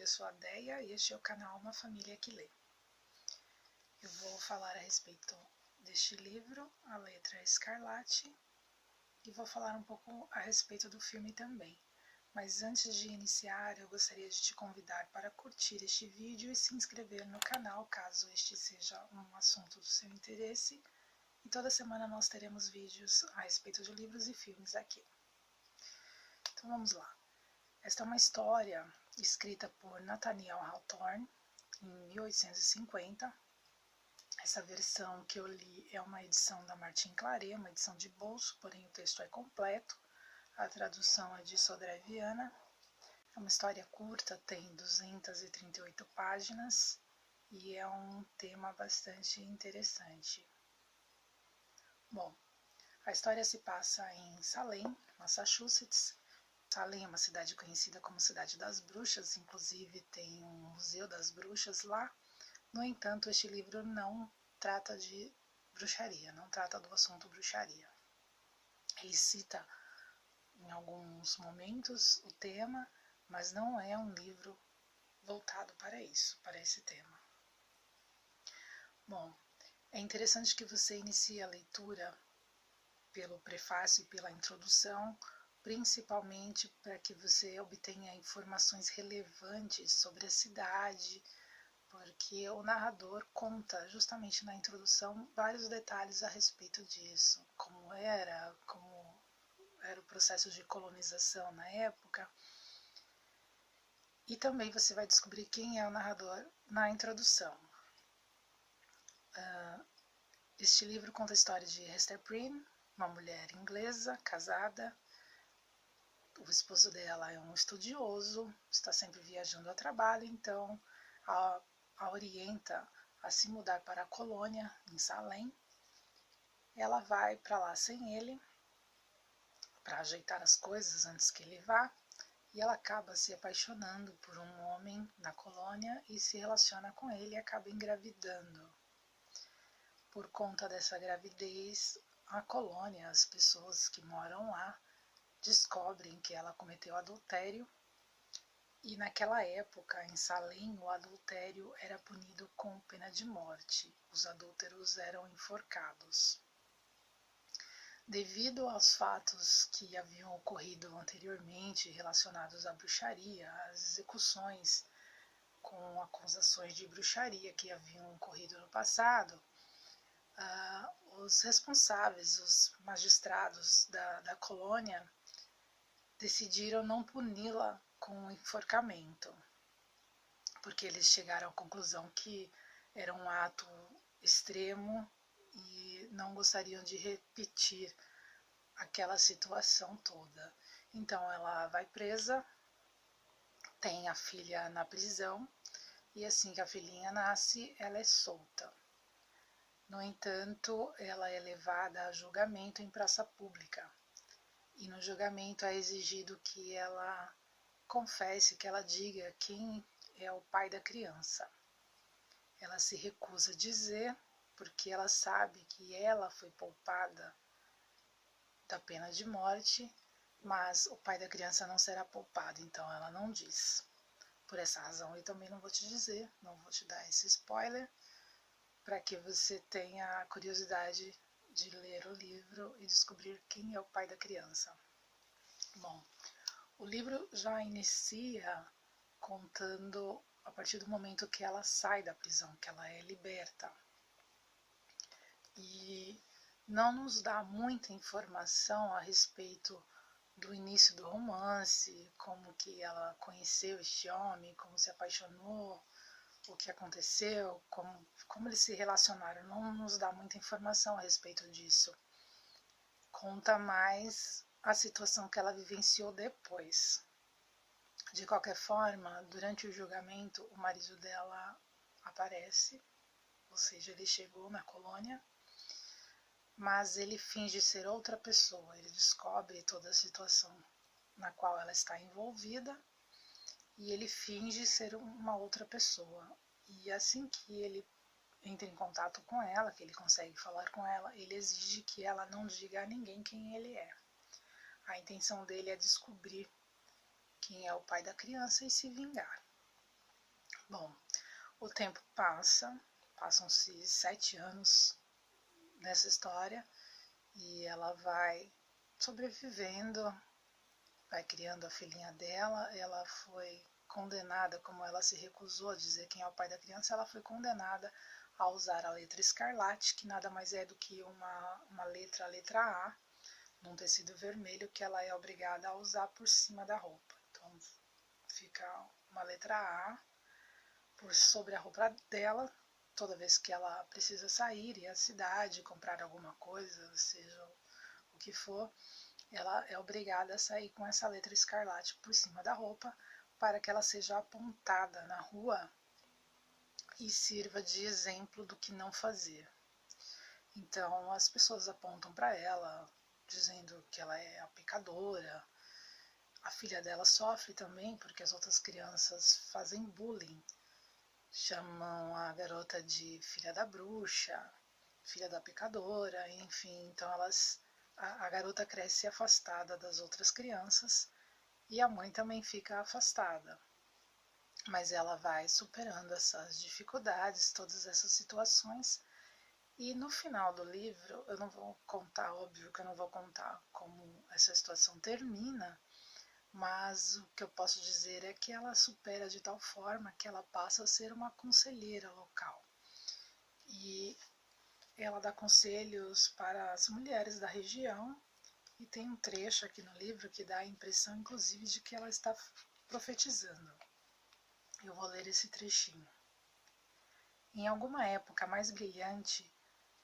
eu sou a Deia e este é o canal Uma Família que Lê. Eu vou falar a respeito deste livro, A Letra Escarlate, e vou falar um pouco a respeito do filme também. Mas antes de iniciar, eu gostaria de te convidar para curtir este vídeo e se inscrever no canal, caso este seja um assunto do seu interesse. E toda semana nós teremos vídeos a respeito de livros e filmes aqui. Então vamos lá. Esta é uma história escrita por Nathaniel Hawthorne em 1850. Essa versão que eu li é uma edição da Martin Claret, uma edição de bolso, porém o texto é completo. A tradução é de Sodré Viana. É uma história curta, tem 238 páginas e é um tema bastante interessante. Bom, a história se passa em Salem, Massachusetts. Salem é uma cidade conhecida como Cidade das Bruxas, inclusive tem um museu das bruxas lá. No entanto, este livro não trata de bruxaria, não trata do assunto bruxaria. Ele cita em alguns momentos o tema, mas não é um livro voltado para isso, para esse tema. Bom, é interessante que você inicie a leitura pelo prefácio e pela introdução, principalmente para que você obtenha informações relevantes sobre a cidade, porque o narrador conta justamente na introdução vários detalhes a respeito disso, como era o processo de colonização na época. E também você vai descobrir quem é o narrador na introdução. Este livro conta a história de Hester Prynne, uma mulher inglesa, casada. O esposo dela é um estudioso, está sempre viajando a trabalho, então a orienta a se mudar para a colônia, em Salem. Ela vai para lá sem ele, para ajeitar as coisas antes que ele vá, e ela acaba se apaixonando por um homem na colônia e se relaciona com ele e acaba engravidando. Por conta dessa gravidez, a colônia, as pessoas que moram lá, descobrem que ela cometeu adultério, e naquela época, em Salem, o adultério era punido com pena de morte. Os adúlteros eram enforcados. Devido aos fatos que haviam ocorrido anteriormente relacionados à bruxaria, às execuções com acusações de bruxaria que haviam ocorrido no passado, os responsáveis, os magistrados da colônia, decidiram não puni-la com enforcamento, porque eles chegaram à conclusão que era um ato extremo e não gostariam de repetir aquela situação toda. Então ela vai presa, tem a filha na prisão, e assim que a filhinha nasce, ela é solta. No entanto, ela é levada a julgamento em praça pública. E no julgamento é exigido que ela confesse, que ela diga quem é o pai da criança. Ela se recusa a dizer, porque ela sabe que ela foi poupada da pena de morte, mas o pai da criança não será poupado, então ela não diz. Por essa razão eu também não vou te dizer, não vou te dar esse spoiler, para que você tenha a curiosidade de ler o livro e descobrir quem é o pai da criança. Bom, o livro já inicia contando a partir do momento que ela sai da prisão, que ela é liberta. E não nos dá muita informação a respeito do início do romance, como que ela conheceu este homem, como se apaixonou, o que aconteceu, como eles se relacionaram. Não nos dá muita informação a respeito disso. Conta mais a situação que ela vivenciou depois. De qualquer forma, durante o julgamento, o marido dela aparece, ou seja, ele chegou na colônia, mas ele finge ser outra pessoa. Ele descobre toda a situação na qual ela está envolvida e ele finge ser uma outra pessoa. E assim que ele entra em contato com ela, que ele consegue falar com ela, ele exige que ela não diga a ninguém quem ele é. A intenção dele é descobrir quem é o pai da criança e se vingar. Bom, o tempo passam-se 7 anos nessa história e ela vai sobrevivendo, vai criando a filhinha dela. Ela foi condenada, como ela se recusou a dizer quem é o pai da criança, ela foi condenada a usar a letra escarlate, que nada mais é do que uma letra, a letra A, num tecido vermelho, que ela é obrigada a usar por cima da roupa. Então fica uma letra A sobre a roupa dela, toda vez que ela precisa sair, ir à cidade, comprar alguma coisa, seja o que for, ela é obrigada a sair com essa letra escarlate por cima da roupa, para que ela seja apontada na rua e sirva de exemplo do que não fazer. Então as pessoas apontam para ela, dizendo que ela é a pecadora. A filha dela sofre também, porque as outras crianças fazem bullying, chamam a garota de filha da bruxa, filha da pecadora, enfim. Então a garota cresce afastada das outras crianças e a mãe também fica afastada. Mas ela vai superando essas dificuldades, todas essas situações, e no final do livro, eu não vou contar, óbvio que eu não vou contar como essa situação termina, mas o que eu posso dizer é que ela supera de tal forma que ela passa a ser uma conselheira local. E ela dá conselhos para as mulheres da região, e tem um trecho aqui no livro que dá a impressão, inclusive, de que ela está profetizando. Eu vou ler esse trechinho. Em alguma época mais brilhante,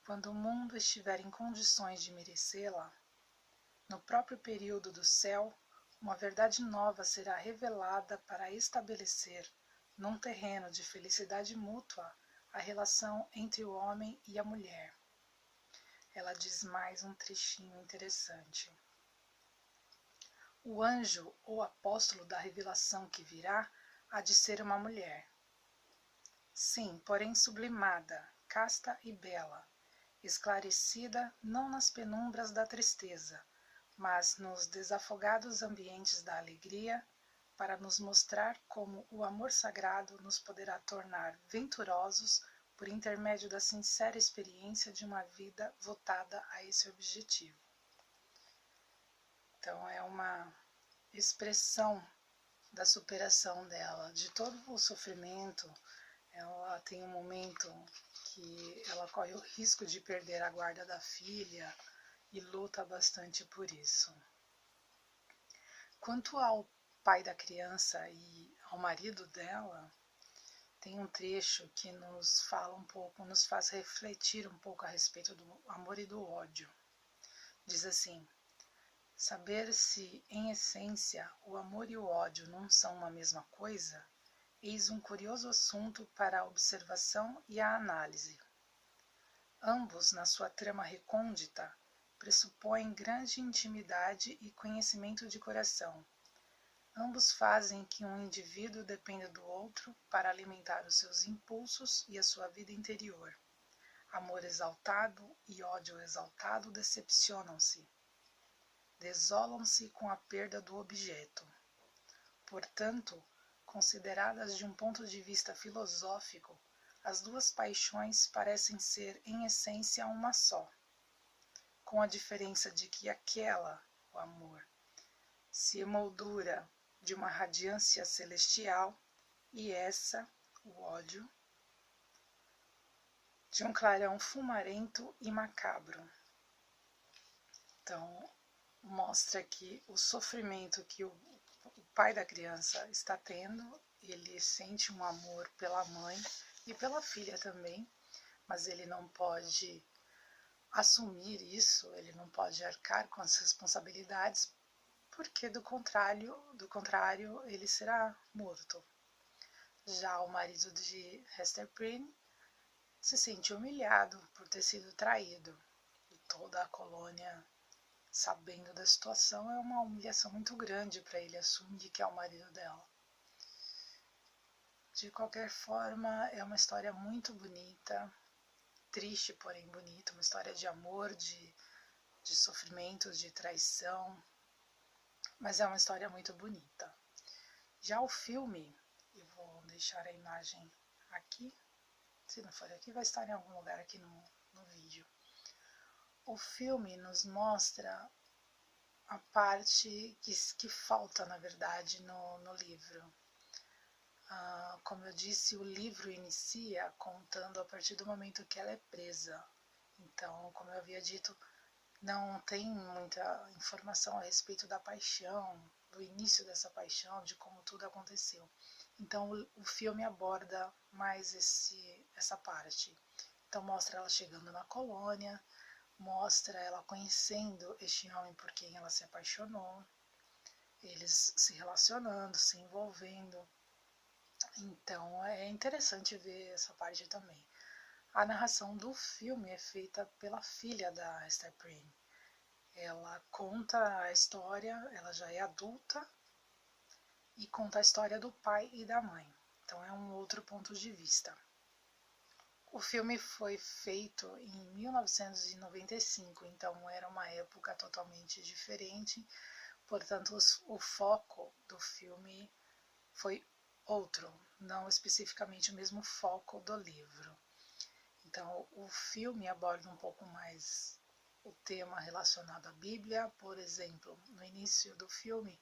quando o mundo estiver em condições de merecê-la, no próprio período do céu, uma verdade nova será revelada para estabelecer, num terreno de felicidade mútua, a relação entre o homem e a mulher. Ela diz mais um trechinho interessante. O anjo ou apóstolo da revelação que virá há de ser uma mulher. Sim, porém sublimada, casta e bela, esclarecida não nas penumbras da tristeza, mas nos desafogados ambientes da alegria, para nos mostrar como o amor sagrado nos poderá tornar venturosos por intermédio da sincera experiência de uma vida votada a esse objetivo. Então é uma expressão da superação dela, de todo o sofrimento. Ela tem um momento que ela corre o risco de perder a guarda da filha e luta bastante por isso. Quanto ao pai da criança e ao marido dela, tem um trecho que nos fala um pouco, nos faz refletir um pouco a respeito do amor e do ódio. Diz assim: saber se, em essência, o amor e o ódio não são uma mesma coisa, eis um curioso assunto para a observação e a análise. Ambos, na sua trama recôndita, pressupõem grande intimidade e conhecimento de coração. Ambos fazem que um indivíduo dependa do outro para alimentar os seus impulsos e a sua vida interior. Amor exaltado e ódio exaltado decepcionam-se. Desolam-se com a perda do objeto. Portanto, consideradas de um ponto de vista filosófico, as duas paixões parecem ser em essência uma só, com a diferença de que aquela, o amor, se emoldura de uma radiância celestial e essa, o ódio, de um clarão fumarento e macabro. Então, mostra que o sofrimento que o pai da criança está tendo, ele sente um amor pela mãe e pela filha também, mas ele não pode assumir isso, ele não pode arcar com as responsabilidades, porque do contrário ele será morto. Já o marido de Hester Prynne se sente humilhado por ter sido traído, e toda a colônia, sabendo da situação, é uma humilhação muito grande para ele assumir que é o marido dela. De qualquer forma, é uma história muito bonita, triste, porém bonita, uma história de amor, de sofrimentos, de traição, mas é uma história muito bonita. Já o filme, eu vou deixar a imagem aqui. Se não for aqui, vai estar em algum lugar aqui no vídeo. O filme nos mostra a parte que falta, na verdade, no livro. Como eu disse, o livro inicia contando a partir do momento que ela é presa. Então, como eu havia dito, não tem muita informação a respeito da paixão, do início dessa paixão, de como tudo aconteceu. Então, o filme aborda mais essa parte. Então, mostra ela chegando na colônia, mostra ela conhecendo este homem por quem ela se apaixonou, eles se relacionando, se envolvendo. Então, é interessante ver essa parte também. A narração do filme é feita pela filha da Esther Prynne. Ela conta a história, ela já é adulta, e conta a história do pai e da mãe. Então é um outro ponto de vista. O filme foi feito em 1995, então era uma época totalmente diferente, portanto o foco do filme foi outro, não especificamente o mesmo foco do livro. Então o filme aborda um pouco mais o tema relacionado à Bíblia. Por exemplo, no início do filme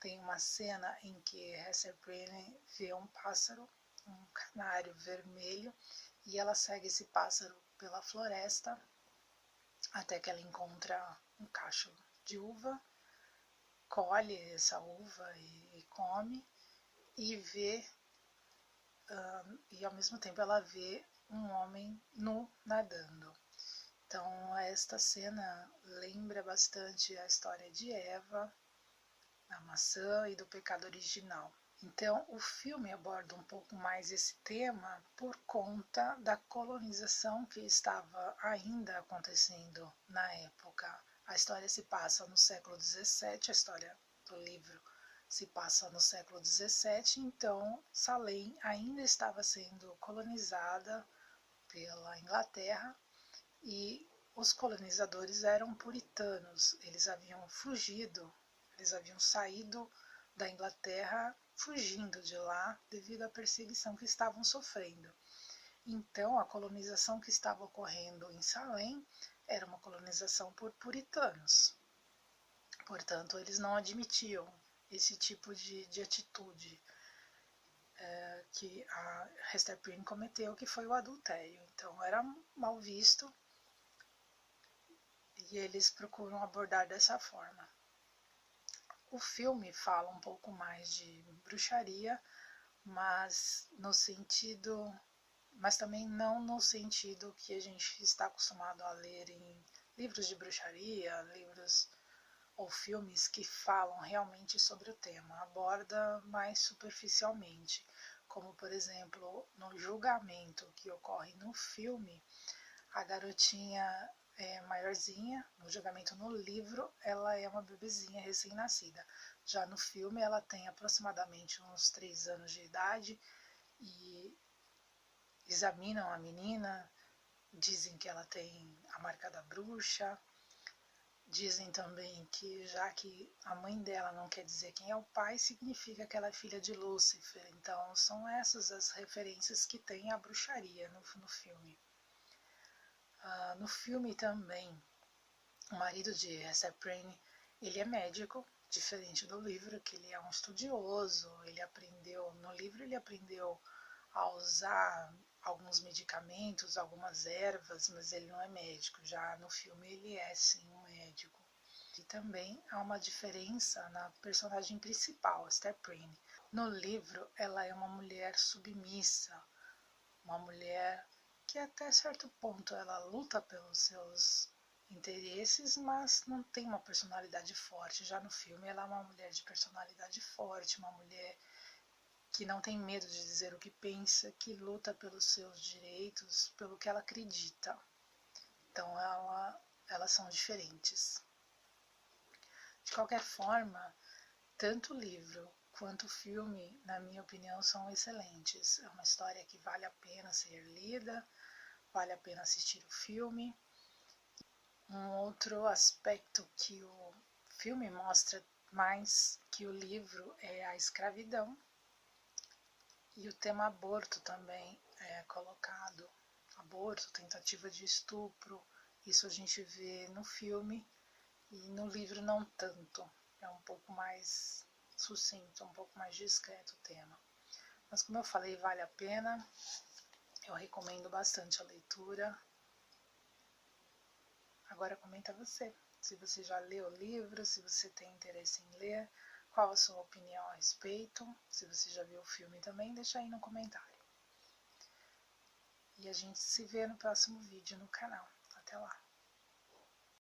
tem uma cena em que Esther Prynne vê um pássaro, um canário vermelho, e ela segue esse pássaro pela floresta até que ela encontra um cacho de uva, colhe essa uva e come, e vê, e ao mesmo tempo ela vê um homem nu nadando. Então esta cena lembra bastante a história de Eva, da maçã e do pecado original. Então, o filme aborda um pouco mais esse tema por conta da colonização que estava ainda acontecendo na época. A história se passa no século XVII, a história do livro se passa no século XVII, então Salem ainda estava sendo colonizada pela Inglaterra e os colonizadores eram puritanos, eles haviam fugido, eles haviam saído da Inglaterra fugindo de lá devido à perseguição que estavam sofrendo. Então, a colonização que estava ocorrendo em Salem era uma colonização por puritanos. Portanto, eles não admitiam esse tipo de atitude que a Esther Prynne cometeu, que foi o adultério. Então, era mal visto e eles procuram abordar dessa forma. O filme fala um pouco mais de bruxaria, mas também não no sentido que a gente está acostumado a ler em livros de bruxaria, livros ou filmes que falam realmente sobre o tema, aborda mais superficialmente, como por exemplo no julgamento que ocorre no filme, a garotinha é maiorzinha, no julgamento no livro ela é uma bebezinha recém-nascida, já no filme ela tem aproximadamente uns 3 anos de idade e examinam a menina, dizem que ela tem a marca da bruxa, dizem também que já que a mãe dela não quer dizer quem é o pai, significa que ela é filha de Lúcifer. Então são essas as referências que tem a bruxaria no filme. No filme também, o marido de Esther Prynne, ele é médico, diferente do livro, que ele é um estudioso, no livro ele aprendeu a usar alguns medicamentos, algumas ervas, mas ele não é médico. Já no filme ele é sim um médico. E também há uma diferença na personagem principal, Esther Prynne. No livro ela é uma mulher submissa, uma mulher que até certo ponto ela luta pelos seus interesses, mas não tem uma personalidade forte. Já no filme ela é uma mulher de personalidade forte, uma mulher que não tem medo de dizer o que pensa, que luta pelos seus direitos, pelo que ela acredita. Então elas são diferentes. De qualquer forma, tanto o livro quanto o filme, na minha opinião, são excelentes. É uma história que vale a pena ser lida, vale a pena assistir o filme. Um outro aspecto que o filme mostra mais que o livro é a escravidão. E o tema aborto também é colocado. Aborto, tentativa de estupro, isso a gente vê no filme e no livro não tanto. É um pouco mais sucinto, um pouco mais discreto o tema. Mas como eu falei, vale a pena. Eu recomendo bastante a leitura. Agora comenta você, se você já leu o livro, se você tem interesse em ler, qual a sua opinião a respeito, se você já viu o filme também, deixa aí no comentário. E a gente se vê no próximo vídeo no canal. Até lá!